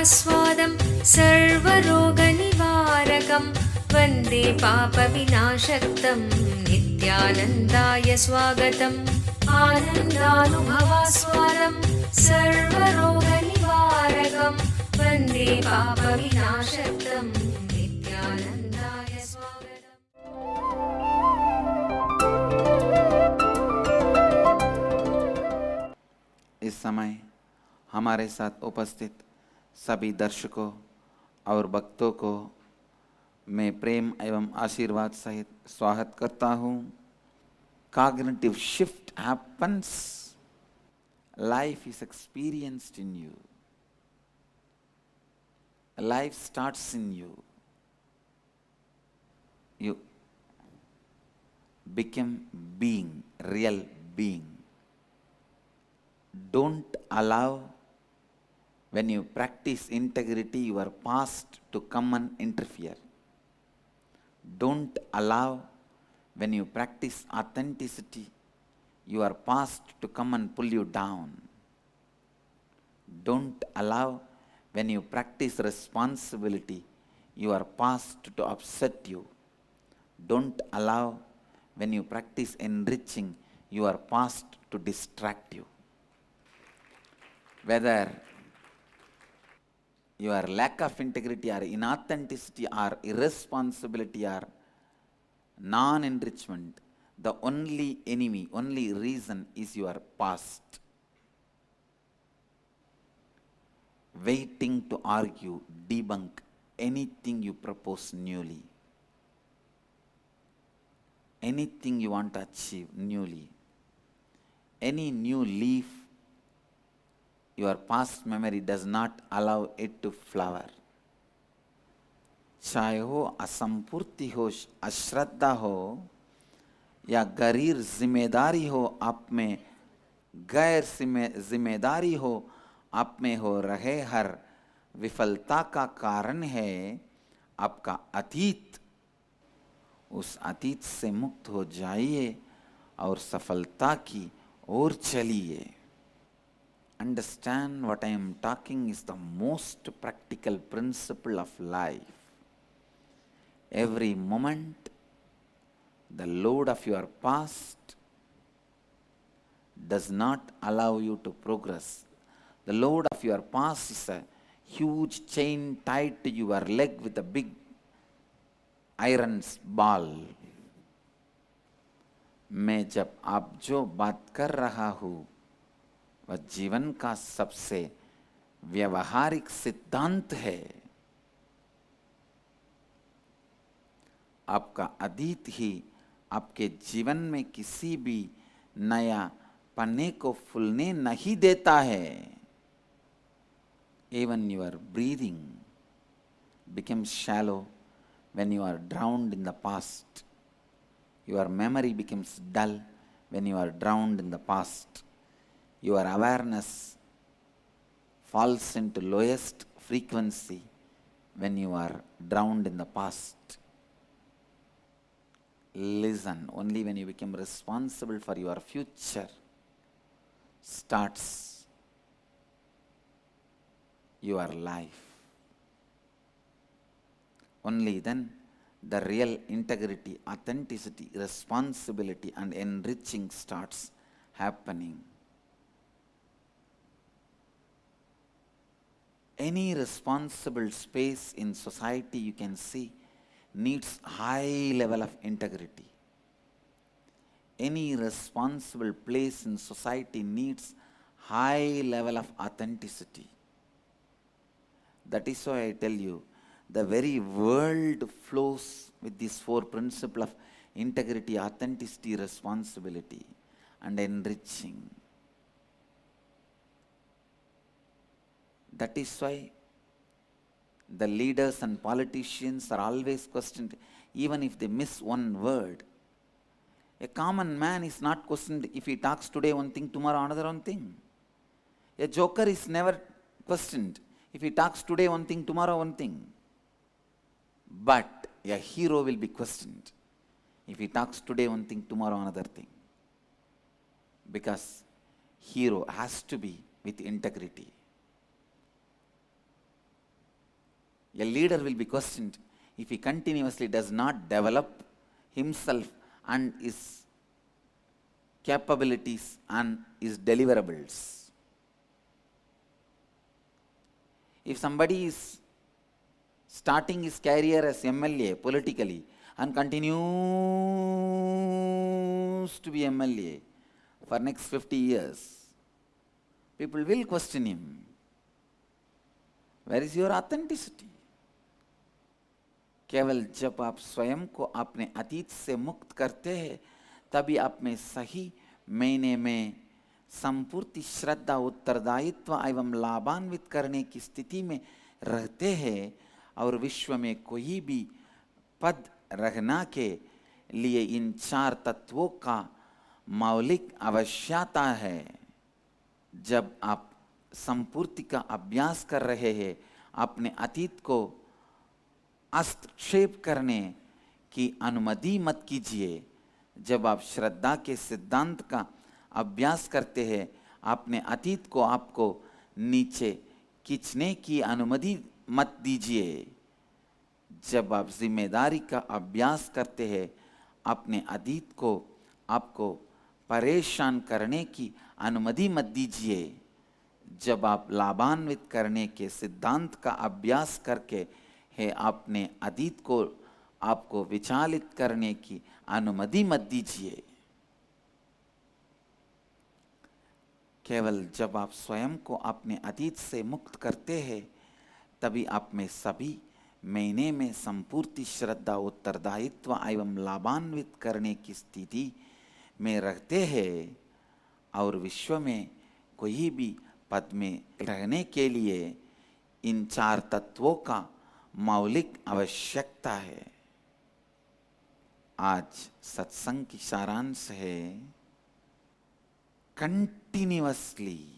भवास्वादं सर्वरोगनिवारकं वन्दे पापविनाशक्तं नित्यानन्दाय स्वागतम् आनन्दानुभवास्वादं सर्वरोगनिवारकं वन्दे पापविनाशक्तं नित्यानन्दाय स्वागतम्। इस समय हमारे साथ उपस्थित सभी दर्शकों और भक्तों को मैं प्रेम एवं आशीर्वाद सहित स्वागत करता हूँ। Cognitive shift happens. Life is experienced in you. Life starts in you. You become being, real being. Don't allow, when you practice integrity, your past to come and interfere. Don't allow, when you practice authenticity, your past to come and pull you down. Don't allow, when you practice responsibility, your past to upset you. Don't allow, when you practice enriching, your past to distract you. Whether your lack of integrity or inauthenticity or irresponsibility or non-enrichment, the only enemy, only reason is your past. Waiting to argue, debunk anything you propose newly. Anything you want to achieve newly. Any new leaf, your past memory does not allow it to flower. चाहे हो असंपूर्ति हो, अश्रद्धा हो या गरीर जिम्मेदारी हो, आप में गैर जिम्मेदारी हो, आप में हो रहे हर विफलता का कारण है आपका अतीत। उस अतीत से मुक्त हो जाइए और सफलता की ओर चलिए। Understand what I am talking is the most practical principle of life. Every moment, the load of your past does not allow you to progress. The load of your past is a huge chain tied to your leg with a big iron ball. मैं जब आप जो बात कर रहा हूँ वह जीवन का सबसे व्यवहारिक सिद्धांत है। आपका अतीत ही आपके जीवन में किसी भी नया पन्ने को फूलने नहीं देता है। Even your breathing becomes shallow when you are drowned in the past. Your memory becomes dull when you are drowned in the past. Your awareness falls into lowest frequency when you are drowned in the past. Listen, only when you become responsible for your future starts your life. Only then the real integrity, authenticity, responsibility and enriching starts happening. Any responsible space in society you can see needs high level of integrity. Any responsible place in society needs high level of authenticity. That is why I tell you, the very world flows with these four principles of integrity, authenticity, responsibility and enriching. That is why the leaders and politicians are always questioned, even if they miss one word. A common man is not questioned if he talks today one thing, tomorrow another one thing. A joker is never questioned if he talks today one thing, tomorrow one thing. But a hero will be questioned if he talks today one thing, tomorrow another thing. Because hero has to be with integrity. A leader will be questioned if he continuously does not develop himself and his capabilities and his deliverables. If somebody is starting his career as MLA politically and continues to be MLA for next 50 years, people will question him. Where is your authenticity? केवल जब आप स्वयं को अपने अतीत से मुक्त करते हैं तभी आप में सही महीने में संपूर्ण श्रद्धा उत्तरदायित्व एवं लाभान्वित करने की स्थिति में रहते हैं और विश्व में कोई भी पद रखना के लिए इन 4 तत्वों का मौलिक आवश्यकता है। जब आप संपूर्ति का अभ्यास कर रहे हैं, अपने अतीत को हस्तक्षेप करने की अनुमति मत कीजिए। जब आप श्रद्धा के सिद्धांत का अभ्यास करते हैं, अपने अतीत को आपको नीचे खींचने की अनुमति मत दीजिए। जब आप जिम्मेदारी का अभ्यास करते हैं, अपने अतीत को आपको परेशान करने की अनुमति मत दीजिए। जब आप लाभान्वित करने के सिद्धांत का अभ्यास करके है, अपने अतीत को आपको विचलित करने की अनुमति मत दीजिए। केवल जब आप स्वयं को अपने अतीत से मुक्त करते हैं, तभी आप में सभी महीने में संपूर्ण श्रद्धा उत्तरदायित्व एवं लाभान्वित करने की स्थिति में रहते हैं और विश्व में कोई भी पद में रहने के लिए इन 4 तत्वों का मौलिक आवश्यकता है। आज सत्संग की सारांश है, continuously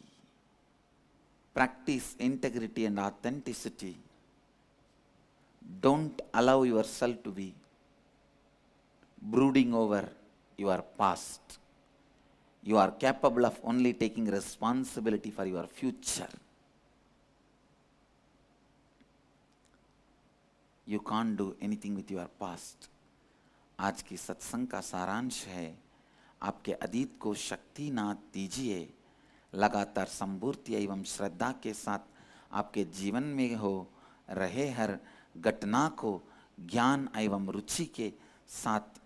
practice integrity and authenticity. Don't allow yourself to be brooding over your past. You are capable of only taking responsibility for your future. You can't do anything with your past. आज की सत्संग का सारांश है, आपके अतीत को शक्ति ना दीजिए। लगातार संपूर्ति एवं श्रद्धा के साथ आपके जीवन में हो रहे हर घटना को ज्ञान एवं रुचि के साथ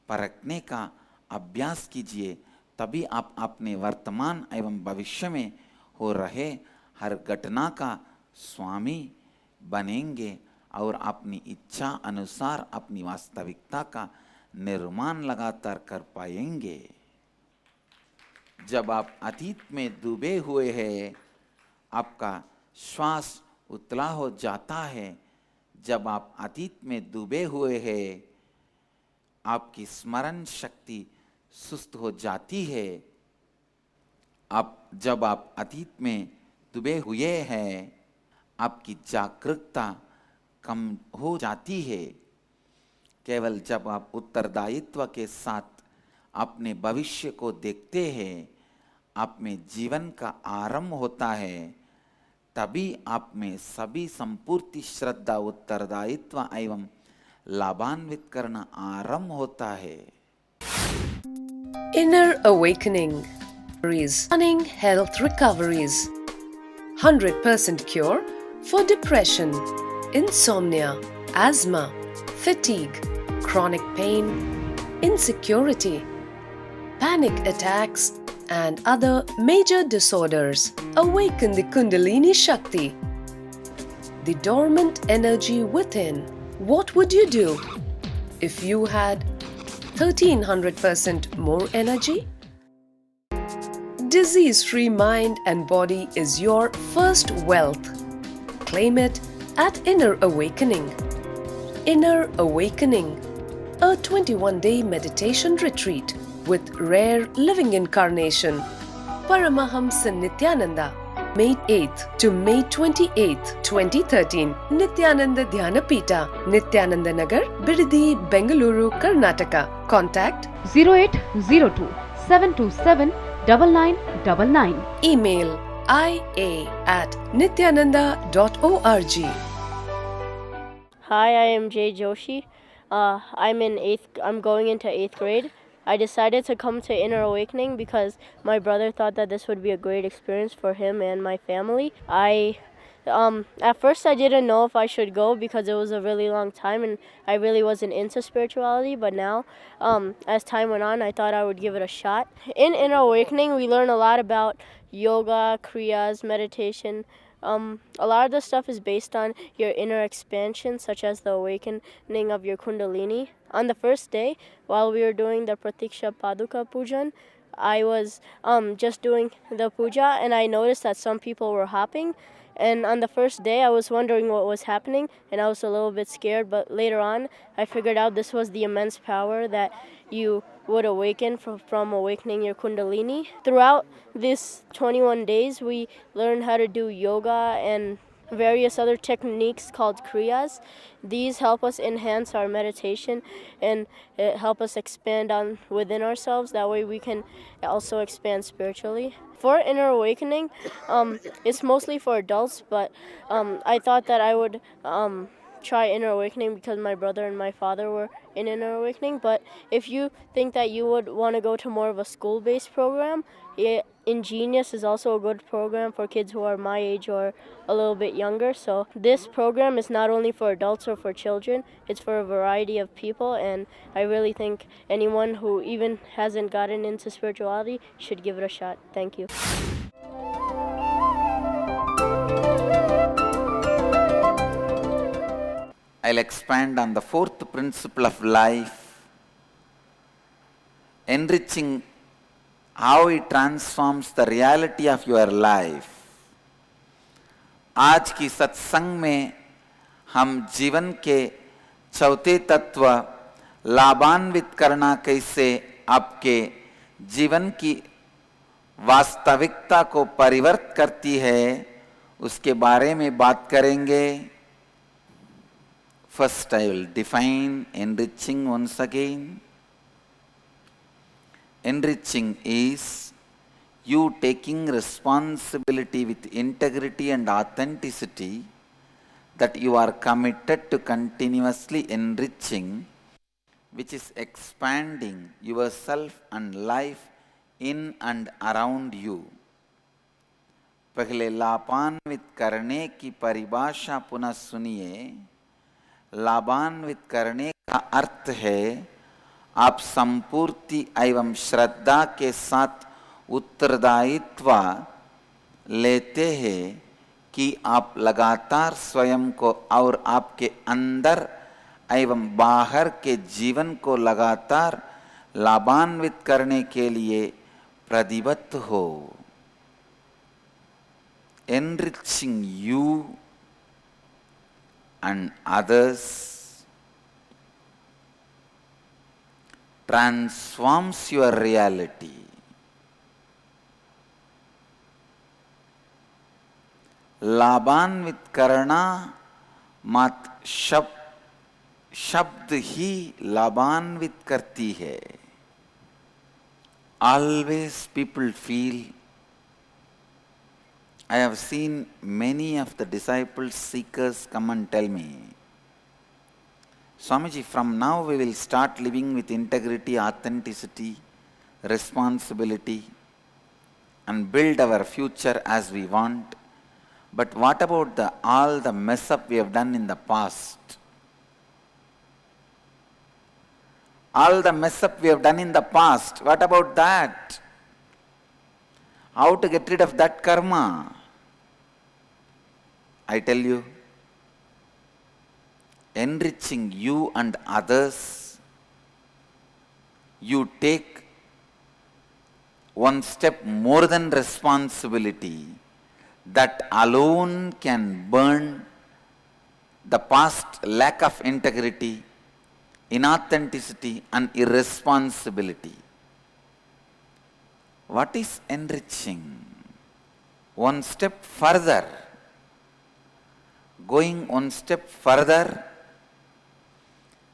परखने का अभ्यास कीजिए। तभी आप अपने वर्तमान एवं भविष्य में हो रहे हर घटना का स्वामी बनेंगे और अपनी इच्छा अनुसार अपनी वास्तविकता का निर्माण लगातार कर पाएंगे। जब आप अतीत में डूबे हुए हैं, आपका श्वास उतला हो जाता है। जब आप अतीत में डूबे हुए हैं, आपकी स्मरण शक्ति सुस्त हो जाती है। जब आप अतीत में डूबे हुए हैं, आपकी जागरूकता कम हो जाती है। केवल जब आप उत्तरदायित्व के साथ अपने भविष्य को देखते हैं, आप में जीवन का आरंभ होता है। तभी आप में सभी संपूर्ण श्रद्धा उत्तरदायित्व एवं लाभान्वित करना आरंभ होता है। Inner Awakening Running Health Recoveries 100% cure for depression, insomnia, asthma, fatigue, chronic pain, insecurity, panic attacks and other major disorders. Awaken the Kundalini Shakti, the dormant energy within. What would you do if you had 1300% more energy? Disease-free mind and body is your first wealth. Claim it at Inner Awakening. Inner Awakening, a 21-day meditation retreat with rare living incarnation, Paramahamsa Nityananda, May 8th to May 28th, 2013, Nityananda Dhyanapita, Nityananda Nagar, Birdi, Bengaluru, Karnataka. Contact 0802 727 9999. Email ia@nityananda.org. Hi, I am Jay Joshi. I'm going into 8th grade. I decided to come to Inner Awakening because my brother thought that this would be a great experience for him and my family. At first I didn't know if I should go because it was a really long time and I really wasn't into spirituality, but now, as time went on, I thought I would give it a shot. In Inner Awakening, we learn a lot about yoga, kriyas, meditation. A lot of the stuff is based on your inner expansion, such as the awakening of your Kundalini. On the first day, while we were doing the Pratiksha Paduka Pujan, I was just doing the puja, and I noticed that some people were hopping. And on the first day, I was wondering what was happening, and I was a little bit scared. But later on, I figured out this was the immense power that you would awaken from awakening your Kundalini. Throughout these 21 days, we learned how to do yoga and various other techniques called kriyas. These help us enhance our meditation and help us expand on within ourselves. That way we can also expand spiritually. For Inner Awakening, it's mostly for adults, but I thought that I would try Inner Awakening because my brother and my father were in Inner Awakening. But if you think that you would want to go to more of a school-based program, Ingenious is also a good program for kids who are my age or a little bit younger. So this program is not only for adults or for children, it's for a variety of people, and I really think anyone who even hasn't gotten into spirituality should give it a shot. Thank you. I'll expand on the fourth principle of life, enriching how it transforms the reality of your life. आज की सत्संग में हम जीवन के चौथे तत्व लाभान्वित करना कैसे आपके जीवन की वास्तविकता को परिवर्तित करती है उसके बारे में बात करेंगे. First I will define enriching once again. Enriching is you taking responsibility with integrity and authenticity that you are committed to continuously enriching, which is expanding yourself and life in and around you. पहले लाभान्वित करने की परिभाषा पुनः सुनिए. लाभान्वित करने का अर्थ है आप संपूर्ति एवं श्रद्धा के साथ उत्तरदायित्व लेते हैं कि आप लगातार स्वयं को और आपके अंदर एवं बाहर के जीवन को लगातार लाभान्वित करने के लिए प्रतिबद्ध हो. Enriching you and others transforms your reality. लाभान्वित करना मत शब्द ही लाभान्वित करती है. Always people feel, I have seen many of the disciples, seekers come and tell me, Swamiji, from now we will start living with integrity, authenticity, responsibility, and build our future as we want. But what about all the mess up we have done in the past? All the mess up we have done in the past, what about that? How to get rid of that karma? I tell you, enriching you and others, you take one step more than responsibility. That alone can burn the past lack of integrity, inauthenticity, and irresponsibility. What is enriching? One step further. Going one step further,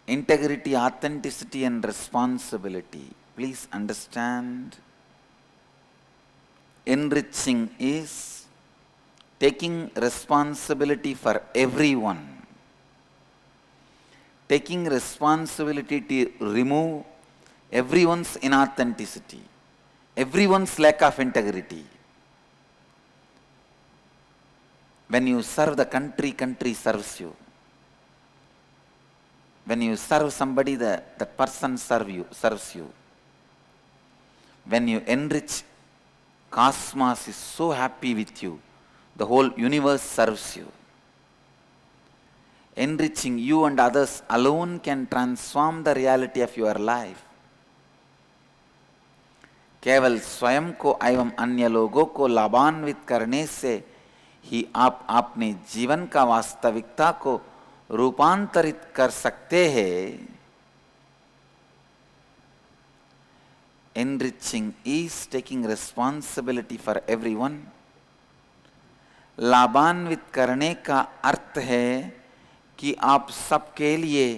integrity, authenticity, and responsibility. Please understand, enriching is taking responsibility for everyone. taking responsibility to remove everyone's inauthenticity, everyone's lack of integrity. When you serve the country, country serves you. When you serve somebody, the person serves you. When you enrich, cosmos is so happy with you. The whole universe serves you. Enriching you and others alone can transform the reality of your life. केवल स्वयं को एवं अन्य लोगों को लाभान्वित करने से ही आप अपने जीवन का वास्तविकता को रूपांतरित कर सकते हैं. Enriching is taking responsibility for everyone. लाभान्वित करने का अर्थ है कि आप सबके लिए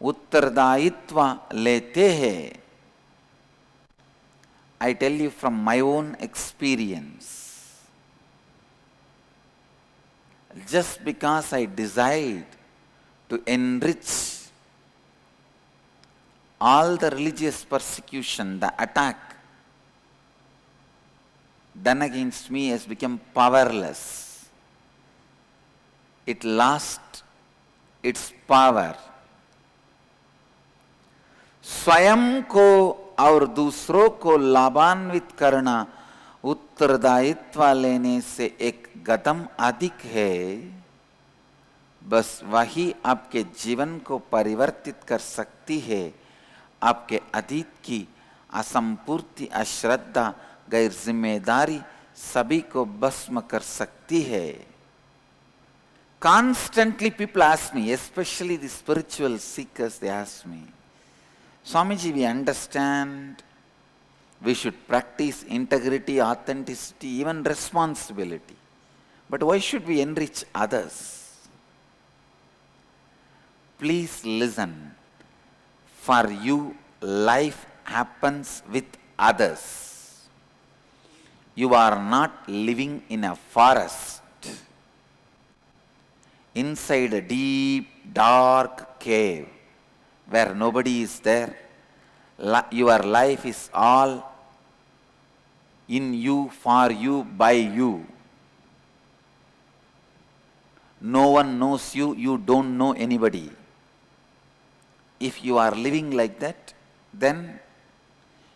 उत्तरदायित्व लेते हैं. I tell you from my own experience. Just because I decide to enrich, all the religious persecution, the attack done against me has become powerless. It lost its power. स्वयं को और दूसरों को लाभान्वित करना उत्तरदायित्व लेने से एक कदम अधिक है. बस वही आपके जीवन को परिवर्तित कर सकती है. आपके अतीत की असंपूर्ति, अश्रद्धा, गैर जिम्मेदारी सभी को भस्म कर सकती है. Constantly people ask me, especially the spiritual seekers, they ask me, Swamiji, we understand we should practice integrity, authenticity, even responsibility. But why should we enrich others? Please listen. For you, life happens with others. You are not living in a forest. Inside a deep, dark cave where nobody is there. Your life is all in you, for you, by you. No one knows you, you don't know anybody. If you are living like that, then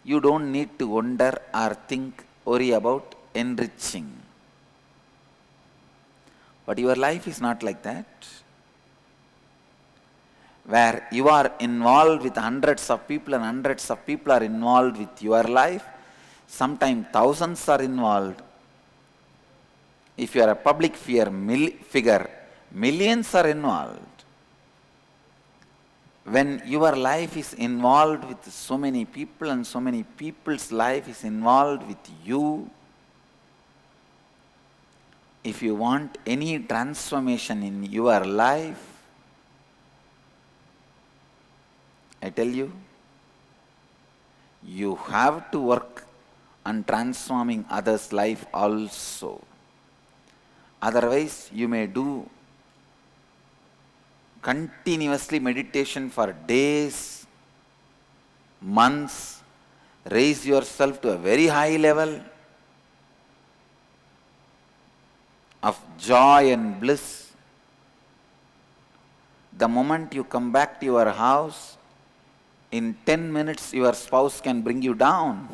you don't need to wonder or think, worry about enriching. But your life is not like that. Where you are involved with hundreds of people and hundreds of people are involved with your life. Sometimes thousands are involved. If you are a public figure, millions are involved. When your life is involved with so many people and so many people's life is involved with you, if you want any transformation in your life, I tell you, you have to work on transforming others' life also. Otherwise, you may do continuously meditation for days, months, raise yourself to a very high level of joy and bliss. The moment you come back to your house, in 10 minutes your spouse can bring you down.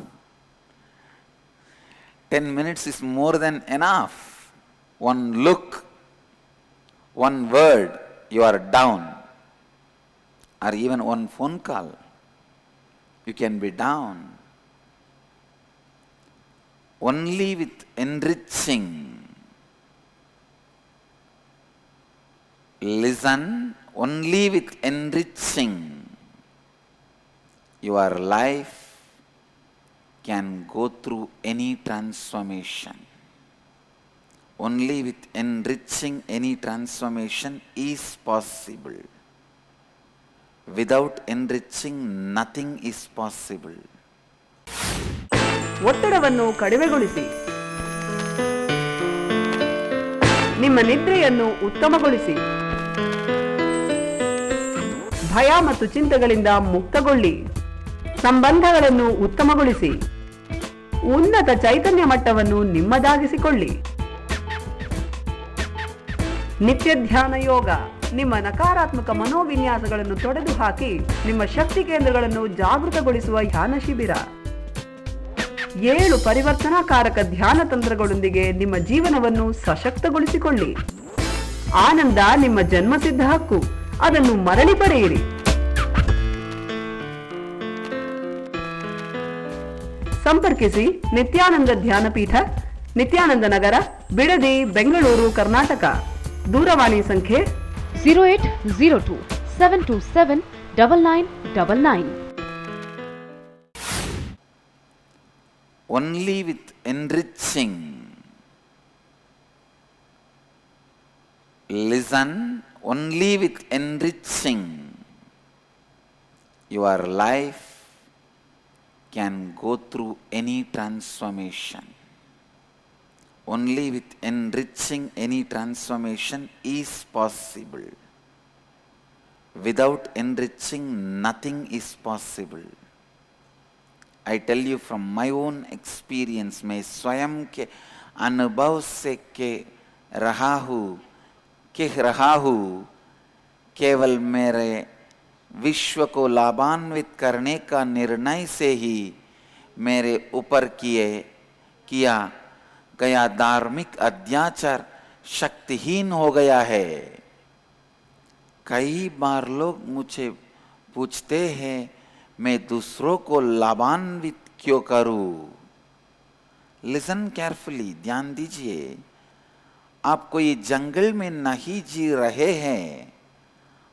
10 minutes is more than enough. One look, one word, you are down. Or even one phone call, you can be down. Only with enriching. Listen, only with enriching, your life can go through any transformation. Only with enriching any transformation is possible. Without enriching, nothing is possible. ಒತ್ತಡವನ್ನು ಕಡಿಮೆಗೊಳಿಸಿ. ನಿಮ್ಮ ನಿದ್ರೆಯನ್ನು ಉತ್ತಮಗೊಳಿಸಿ. ಭಯ ಮತ್ತು ಚಿಂತೆಗಳಿಂದ ಮುಕ್ತಗೊಳ್ಳಿ. ಸಂಬಂಧಗಳನ್ನು ಉತ್ತಮಗೊಳಿಸಿ. ಉನ್ನತ ಚೈತನ್ಯ ಮಟ್ಟವನ್ನು ನಿಮ್ಮದಾಗಿಸಿಕೊಳ್ಳಿ. ನಿತ್ಯ ಧ್ಯಾನ ಯೋಗ ನಿಮ್ಮ ನಕಾರಾತ್ಮಕ ಮನೋವಿನ್ಯಾಸಗಳನ್ನು ತೊಡೆದುಹಾಕಿ ನಿಮ್ಮ ಶಕ್ತಿ ಕೇಂದ್ರಗಳನ್ನು ಜಾಗೃತಗೊಳಿಸುವ ಧ್ಯಾನ ಶಿಬಿರ. 7 ಪರಿವರ್ತನಾಕಾರಕ ಧ್ಯಾನ ತಂತ್ರಗಳೊಂದಿಗೆ ನಿಮ್ಮ ಜೀವನವನ್ನು ಸಶಕ್ತಗೊಳಿಸಿಕೊಳ್ಳಿ. ಆನಂದ ನಿಮ್ಮ ಜನ್ಮಸಿದ್ಧ ಹಕ್ಕು, ಅದನ್ನು ಮರಳಿ ಪಡೆಯಿರಿ. ಸಂಪರ್ಕಿಸಿ ನಿತ್ಯಾನಂದ ಧ್ಯಾನಪೀಠ, ನಿತ್ಯಾನಂದ ನಗರ, ಬಿಡದಿ, ಬೆಂಗಳೂರು, ಕರ್ನಾಟಕ. ದೂರವಾಣಿ ಸಂಖ್ಯೆ 0802 727 9999. Only with enriching, listen, only with enriching your life can go through any transformation. Only with enriching any transformation is possible. Without enriching, nothing is possible. I tell you from my own experience, मैं स्वयं के अनुभव से कह रहा हूँ, केवल मेरे विश्व को लाभान्वित करने का निर्णय से ही मेरे ऊपर किया गया धार्मिक अत्याचार शक्तिहीन हो गया है. कई बार लोग मुझे पूछते हैं, मैं दूसरों को लाभान्वित क्यों करूं? लिसन केयरफुली, ध्यान दीजिए. आप कोई जंगल में नहीं जी रहे हैं.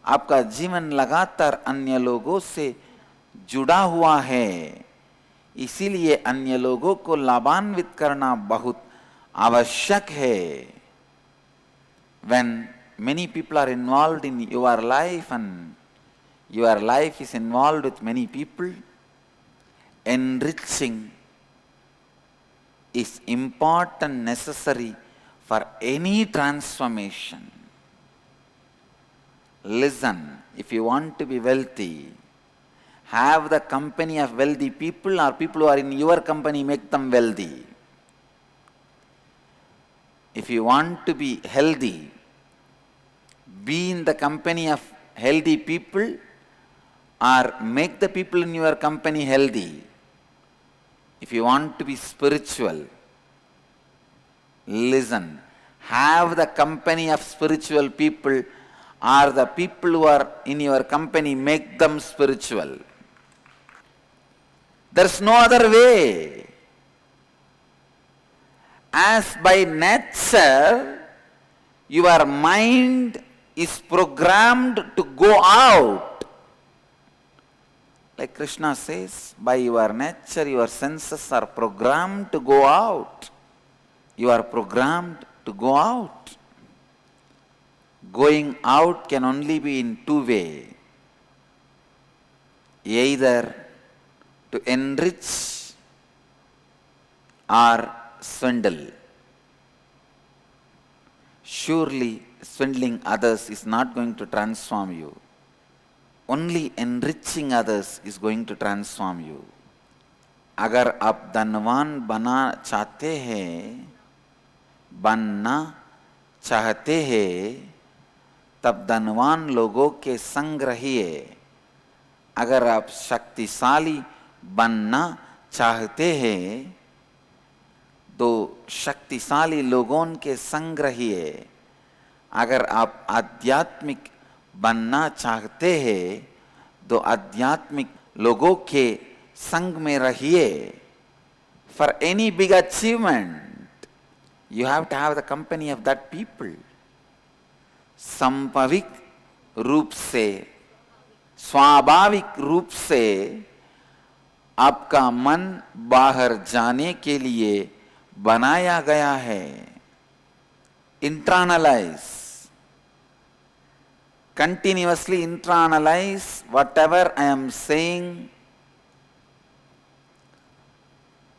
आपका जीवन लगातार अन्य लोगों से जुड़ा हुआ है. इसीलिए अन्य लोगों को लाभान्वित करना बहुत आवश्यक है. When many people are involved in your life and your life is involved with many people, enriching is important, necessary for any transformation. Listen, if you want to be wealthy, have the company of wealthy people, or people who are in your company, make them wealthy. If you want to be healthy, be in the company of healthy people, or make the people in your company healthy. If you want to be spiritual, listen, have the company of spiritual people, or the people who are in your company, make them spiritual. There's no other way. As by nature, your mind is programmed to go out. Like Krishna says, by your nature, your senses are programmed to go out. You are programmed to go out. Going out can only be in 2 ways. Either to enrich or swindle. Surely swindling others is not going to transform you. Only enriching others is going to transform you. अगर आप धनवान बनना चाहते हैं, तब धनवान लोगों के संग रहिए. अगर आप शक्तिशाली बनना चाहते हैं, तो शक्तिशाली लोगों के संग रहिए. अगर आप आध्यात्मिक बनना चाहते हैं, तो आध्यात्मिक लोगों के संग में रहिए. For any big achievement, you have to have the company of that people. संभाविक रूप से, स्वाभाविक रूप से आपका मन बाहर जाने के लिए बनाया गया है. Internalize. Continuously internalize whatever I am saying.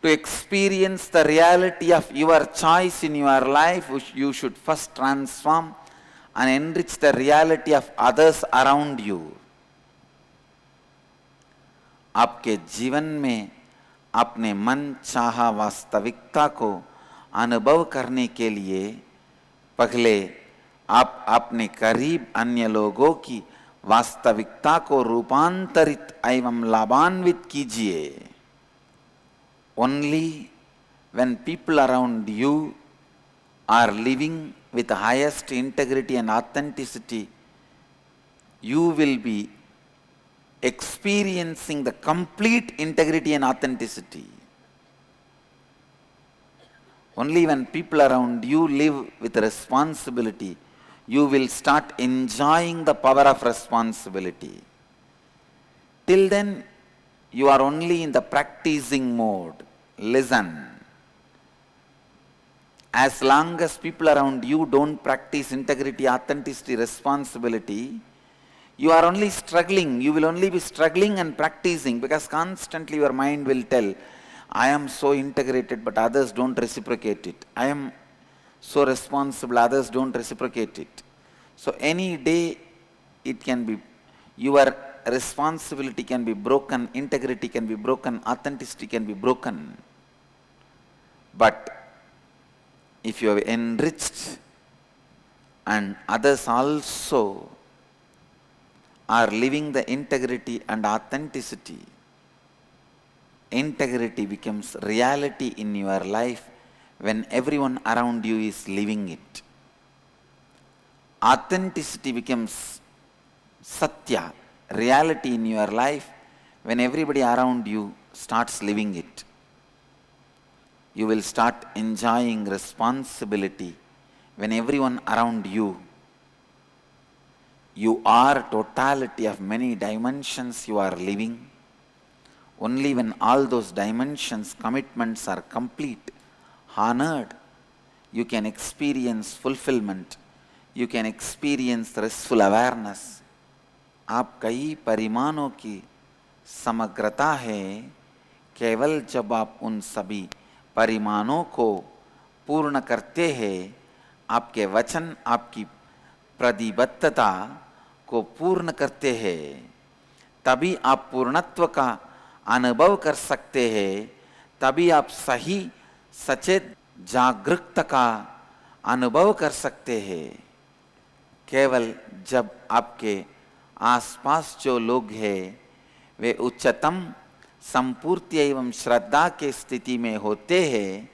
To experience the reality of your choice in your life, you should first transform and enrich the reality of others around you. आपके जीवन में अपने मन चाहा वास्तविकता को अनुभव करने के लिए पहले आप अपने करीब अन्य लोगों की वास्तविकता को रूपांतरित एवं लाभान्वित कीजिए. Only when people around you are living with the highest integrity and authenticity, you will be experiencing the complete integrity and authenticity. Only when people around you live with responsibility, you will start enjoying the power of responsibility. Till then, you are only in the practicing mode. Listen. As long as people around you don't practice integrity, authenticity, responsibility, you are only struggling. You will only be struggling and practicing, because constantly your mind will tell, I am so integrated but others don't reciprocate it. I am so responsible, others don't reciprocate it. So any day it can be, your responsibility can be broken, integrity can be broken, authenticity can be broken. But if you have enriched and others also are living the integrity and authenticity, integrity becomes reality in your life when everyone around you is living it. Authenticity becomes satya, reality in your life when everybody around you starts living it. You will start enjoying responsibility when everyone around you. You are totality of many dimensions you are living. Only when all those dimensions, commitments are complete, honored, you can experience fulfillment. You can experience restful awareness. आप कई परिमाणों की समग्रता है केवल जब आप उन सभी परिमाणों को पूर्ण करते हैं, आपके वचन आपकी प्रतिबद्धता को पूर्ण करते हैं, तभी आप पूर्णत्व का अनुभव कर सकते हैं, तभी आप सही सचेत जागरूकता का अनुभव कर सकते हैं. केवल जब आपके आसपास जो लोग हैं वे उच्चतम संपूर्ति एवं श्रद्धा के स्थिति में होते हैं,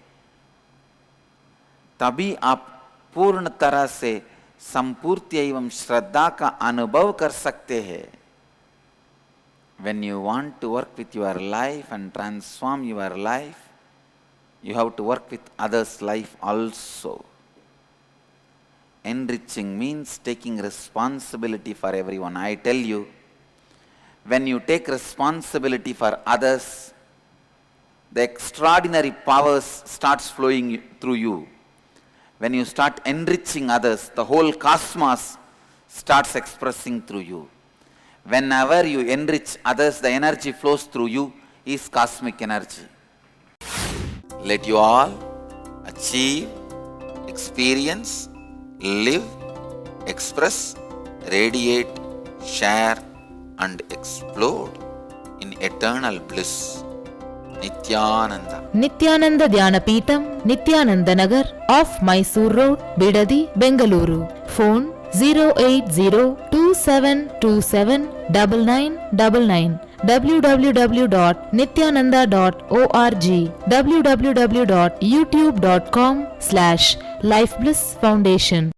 तभी आप पूर्ण तरह से संपूर्ति एवं श्रद्धा का अनुभव कर सकते हैं. When you want to work with your life and transform your life, you have to work with others' life also. Enriching means taking responsibility for everyone. I tell you, when you take responsibility for others, the extraordinary powers starts flowing through you. When you start enriching others, the whole cosmos starts expressing through you. Whenever you enrich others, the energy flows through you is cosmic energy. Let you all achieve, experience, live, express, radiate, share and explode in eternal bliss. Nityananda. Nityananda Dhyanapitham, Nityananda Nagar, off Mysore Road, Bidadi, Bengaluru. Phone 08027279999. www.nityananda.org. www.youtube.com/Life Bliss Foundation.